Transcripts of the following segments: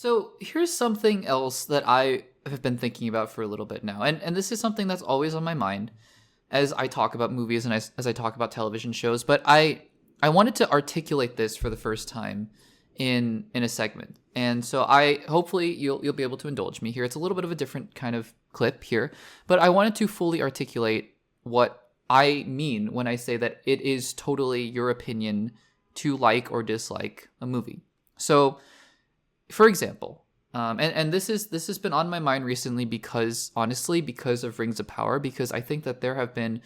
So here's something else that I have been thinking about for a little bit now. And this is something that's always on my mind as I talk about movies and as I talk about television shows. But I wanted to articulate this for the first time in a segment. And so I hopefully you'll be able to indulge me here. It's a little bit of a different kind of clip here, but I wanted to fully articulate what I mean when I say that it is totally your opinion to like or dislike a movie. So, for example, and this has been on my mind recently because of Rings of Power, because I think that there have been,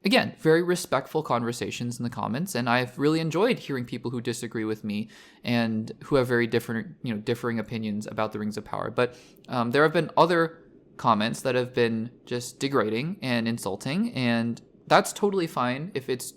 again, very respectful conversations in the comments, and I've really enjoyed hearing people who disagree with me and who have very differing opinions about the Rings of Power. But there have been other comments that have been just degrading and insulting, and that's totally fine if it's,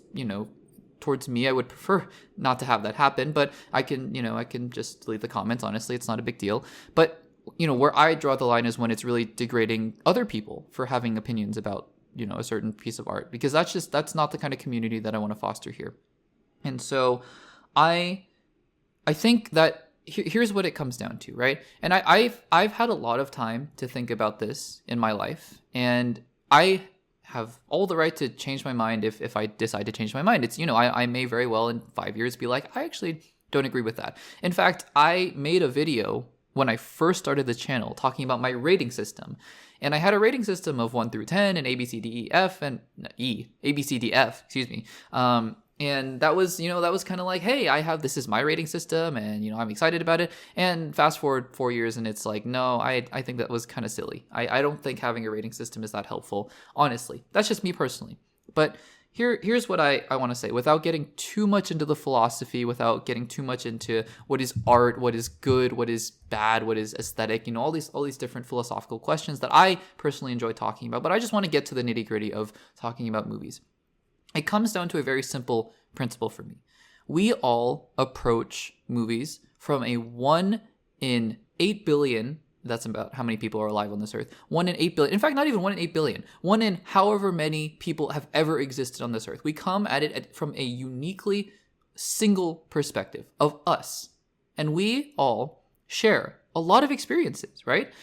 towards me. I would prefer not to have that happen, but I can just delete the comments. Honestly, it's not a big deal. But, where I draw the line is when it's really degrading other people for having opinions about, a certain piece of art, because that's not the kind of community that I want to foster here. And so I think that here's what it comes down to, right? And I've had a lot of time to think about this in my life, and I have all the right to change my mind if I decide to change my mind. It's, I may very well in 5 years be like, I actually don't agree with that. In fact, I made a video when I first started the channel talking about my rating system. And I had a rating system of 1 through 10 and A, B, C, D, E, F, and A, B, C, D, F, excuse me. And that was kind of like, hey, this is my rating system, and, I'm excited about it. And fast forward 4 years and it's like, no, I think that was kind of silly. I don't think having a rating system is that helpful, honestly. That's just me personally. But here's what I want to say, without getting too much into the philosophy, without getting too much into what is art, what is good, what is bad, what is aesthetic, all these different philosophical questions that I personally enjoy talking about. But I just want to get to the nitty-gritty of talking about movies. It comes down to a very simple principle for me. We all approach movies from a 1 in 8 billion, that's about how many people are alive on this earth, 1 in 8 billion, in fact, not even 1 in 8 billion, 1 in however many people have ever existed on this earth. We come at it from a uniquely single perspective of us. And we all share a lot of experiences, right?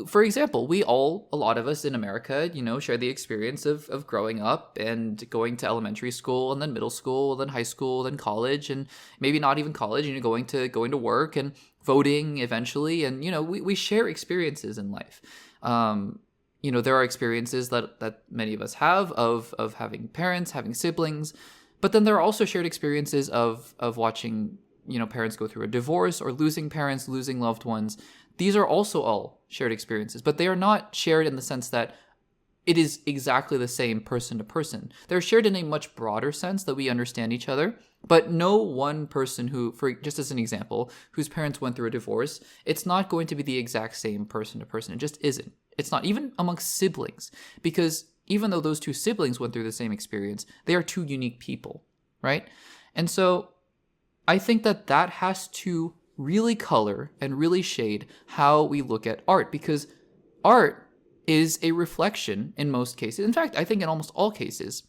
For example, a lot of us in America, share the experience of growing up and going to elementary school and then middle school, then high school, then college, and maybe not even college, going to work and voting eventually. And, we share experiences in life. There are experiences that many of us have of having parents, having siblings, but then there are also shared experiences of watching, parents go through a divorce or losing parents, losing loved ones. These are also all shared experiences, but they are not shared in the sense that it is exactly the same person to person. They're shared in a much broader sense that we understand each other, but no one person just as an example, whose parents went through a divorce, it's not going to be the exact same person to person. It just isn't. It's not, even amongst siblings, because even though those two siblings went through the same experience, they are two unique people, right? And so I think that has to really color and really shade how we look at art, because art is a reflection in most cases, in fact, I think in almost all cases,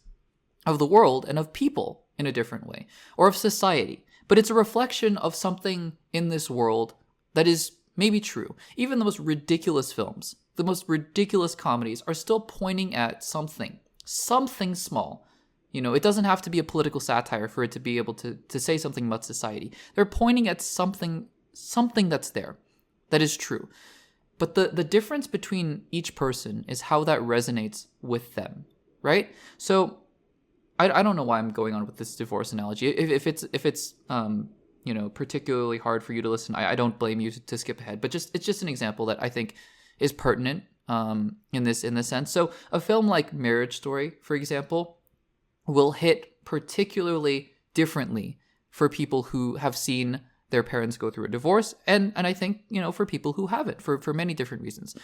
of the world and of people in a different way, or of society. But it's a reflection of something in this world that is maybe true. Even the most ridiculous films, the most ridiculous comedies are still pointing at something small. It doesn't have to be a political satire for it to be able to say something about society. They're pointing at something that's there, that is true. But the difference between each person is how that resonates with them, right? So I don't know why I'm going on with this divorce analogy. If it's particularly hard for you to listen, I don't blame you to skip ahead. But it's just an example that I think is pertinent in this sense. So a film like Marriage Story, for example, will hit particularly differently for people who have seen their parents go through a divorce, and I think, for people who haven't, for many different reasons.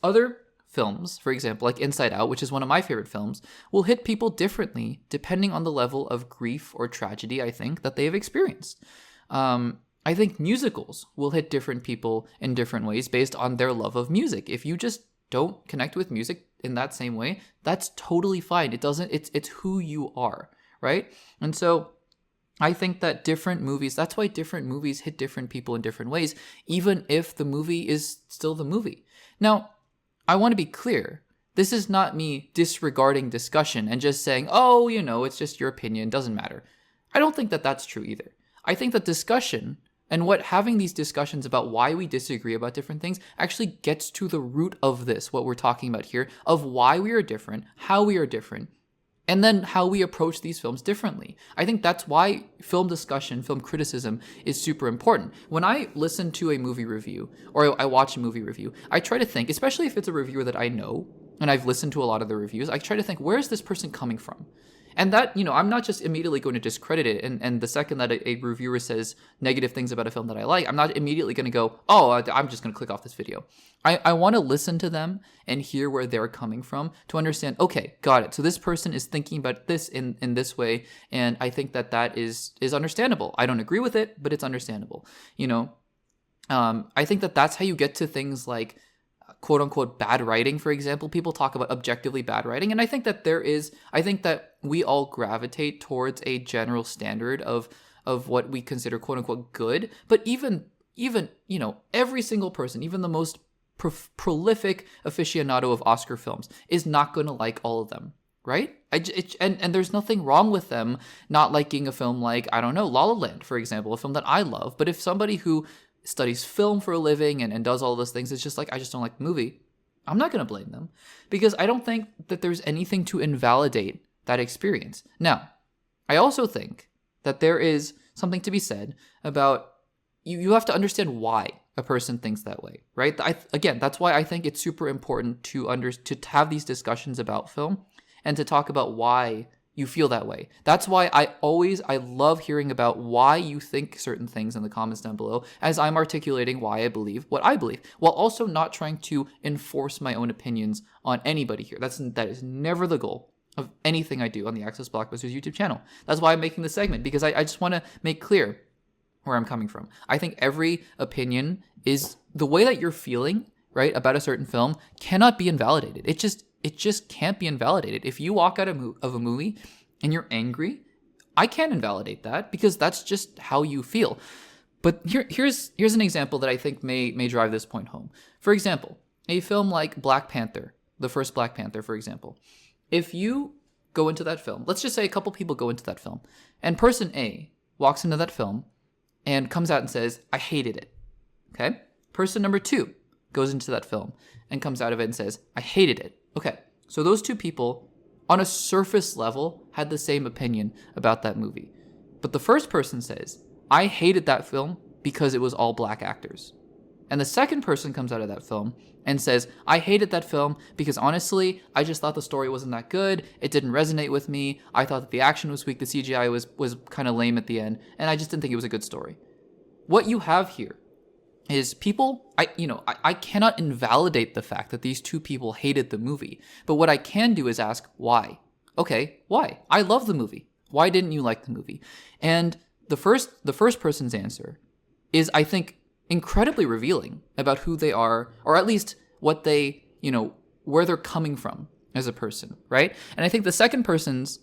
Other films, for example, like Inside Out, which is one of my favorite films, will hit people differently depending on the level of grief or tragedy, I think, that they have experienced. I think musicals will hit different people in different ways based on their love of music. If you just don't connect with music in that same way, that's totally fine. It's who you are, right? And so I think that different movies, that's why different movies hit different people in different ways, even if the movie is still the movie. Now, I want to be clear. This is not me disregarding discussion and just saying, oh, it's just your opinion, doesn't matter. I don't think that that's true either. I think that discussion and what having these discussions about why we disagree about different things actually gets to the root of this, what we're talking about here, of why we are different, how we are different, and then how we approach these films differently. I think that's why film discussion, film criticism is super important. When I listen to a movie review or I watch a movie review, I try to think, especially if it's a reviewer that I know and I've listened to a lot of the reviews, I try to think, where is this person coming from? And that, I'm not just immediately going to discredit it. And the second that a reviewer says negative things about a film that I like, I'm not immediately going to go, oh, I'm just going to click off this video. I want to listen to them and hear where they're coming from to understand, okay, got it. So this person is thinking about this in this way. And I think that is understandable. I don't agree with it, but it's understandable. I think that's how you get to things like quote unquote bad writing, for example. People talk about objectively bad writing. And I think that we all gravitate towards a general standard of what we consider quote unquote good. But even every single person, even the most prolific aficionado of Oscar films is not going to like all of them. Right? And there's nothing wrong with them not liking a film like, I don't know, La La Land, for example, a film that I love. But if somebody who studies film for a living and does all those things, it's just like, I just don't like the movie, I'm not going to blame them, because I don't think that there's anything to invalidate that experience. Now, I also think that there is something to be said about you have to understand why a person thinks that way, right? Again, that's why I think it's super important to have these discussions about film and to talk about why you feel that way. That's why I love hearing about why you think certain things in the comments down below, as I'm articulating why I believe what I believe, while also not trying to enforce my own opinions on anybody here. That is never the goal of anything I do on the Access Blockbusters YouTube channel. That's why I'm making this segment, because I just want to make clear where I'm coming from. I think every opinion is the way that you're feeling, right, about a certain film cannot be invalidated. It just can't be invalidated. If you walk out of a movie and you're angry, I can't invalidate that, because that's just how you feel. But here's an example that I think may drive this point home. For example, a film like Black Panther, the first Black Panther, for example. If you go into that film, let's just say a couple people go into that film, and person A walks into that film and comes out and says, I hated it. Okay? Person number 2 goes into that film and comes out of it and says, I hated it. Okay, so those two people, on a surface level, had the same opinion about that movie. But the first person says, I hated that film because it was all black actors. And the second person comes out of that film and says, I hated that film because honestly, I just thought the story wasn't that good. It didn't resonate with me. I thought that the action was weak. The CGI was kind of lame at the end. And I just didn't think it was a good story. What you have here is people, I cannot invalidate the fact that these two people hated the movie. But what I can do is ask, why? Okay, why? I love the movie. Why didn't you like the movie? And the first person's answer is, I think, incredibly revealing about who they are, or at least what they, where they're coming from as a person, right? And I think the second person's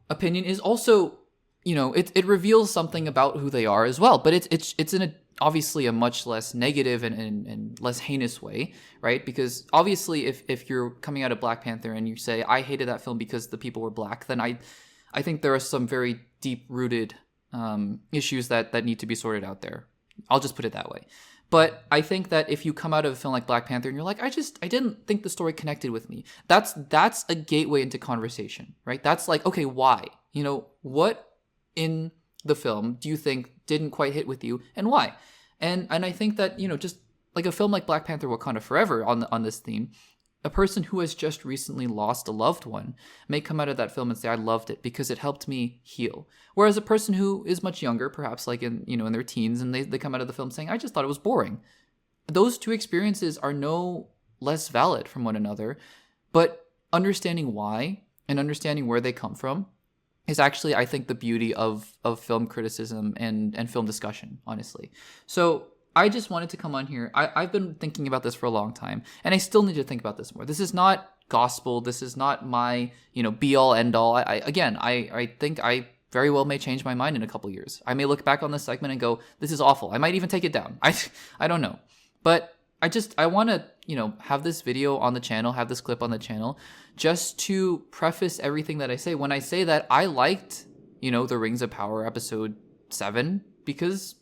opinion is also, it reveals something about who they are as well, but it's in obviously a much less negative and less heinous way, right? Because obviously if you're coming out of Black Panther and you say, I hated that film because the people were black, then I think there are some very deep-rooted issues that need to be sorted out there. I'll just put it that way. But I think that if you come out of a film like Black Panther and you're like, I didn't think the story connected with me, that's a gateway into conversation, right? That's like, okay, why? What in the film do you think didn't quite hit with you, and why? And I think that, just like a film like Black Panther Wakanda Forever on this theme, a person who has just recently lost a loved one may come out of that film and say, I loved it because it helped me heal. Whereas a person who is much younger, perhaps like in their teens, and they come out of the film saying, I just thought it was boring. Those two experiences are no less valid from one another, but understanding why and understanding where they come from is actually, I think, the beauty of film criticism and film discussion, honestly. So I just wanted to come on here. I've been thinking about this for a long time, and I still need to think about this more. This is not gospel. This is not my, be all end all. I think I very well may change my mind in a couple years. I may look back on this segment and go, this is awful. I might even take it down. I don't know. But I want to, have this video on the channel, have this clip on the channel, just to preface everything that I say. When I say that I liked, the Rings of Power episode 7, because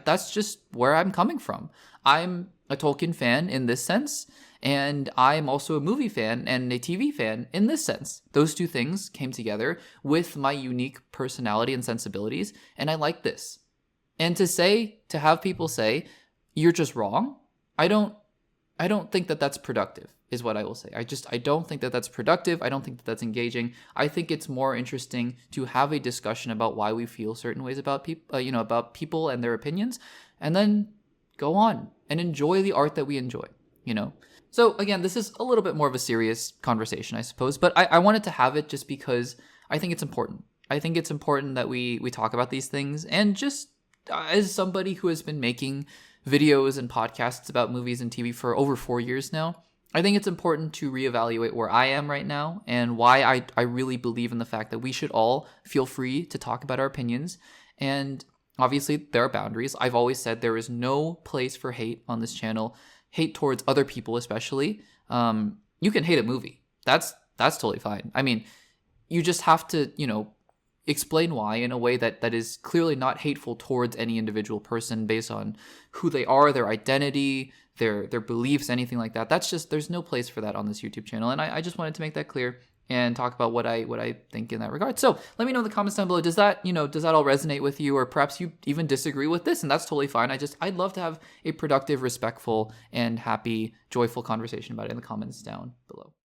that's just where I'm coming from. I'm a Tolkien fan in this sense, and I'm also a movie fan and a TV fan in this sense. Those two things came together with my unique personality and sensibilities, and I like this. And to have people say, you're just wrong, I don't think that that's productive, is what I will say. I don't think that that's productive. I don't think that that's engaging. I think it's more interesting to have a discussion about why we feel certain ways about people, about people and their opinions, and then go on and enjoy the art that we enjoy, So again, this is a little bit more of a serious conversation, I suppose, but I wanted to have it just because I think it's important. I think it's important that we talk about these things, and just as somebody who has been making videos and podcasts about movies and TV for over 4 years now, I think it's important to reevaluate where I am right now and why I really believe in the fact that we should all feel free to talk about our opinions. And obviously, there are boundaries. I've always said there is no place for hate on this channel, hate towards other people especially. You can hate a movie. That's totally fine. I mean, you just have to, explain why in a way that is clearly not hateful towards any individual person based on who they are, their identity, their beliefs, anything like that. That's just, there's no place for that on this YouTube channel. And I just wanted to make that clear and talk about what I think in that regard. So let me know in the comments down below. Does that all resonate with you, or perhaps you even disagree with this? And that's totally fine. I'd love to have a productive, respectful, and happy, joyful conversation about it in the comments down below.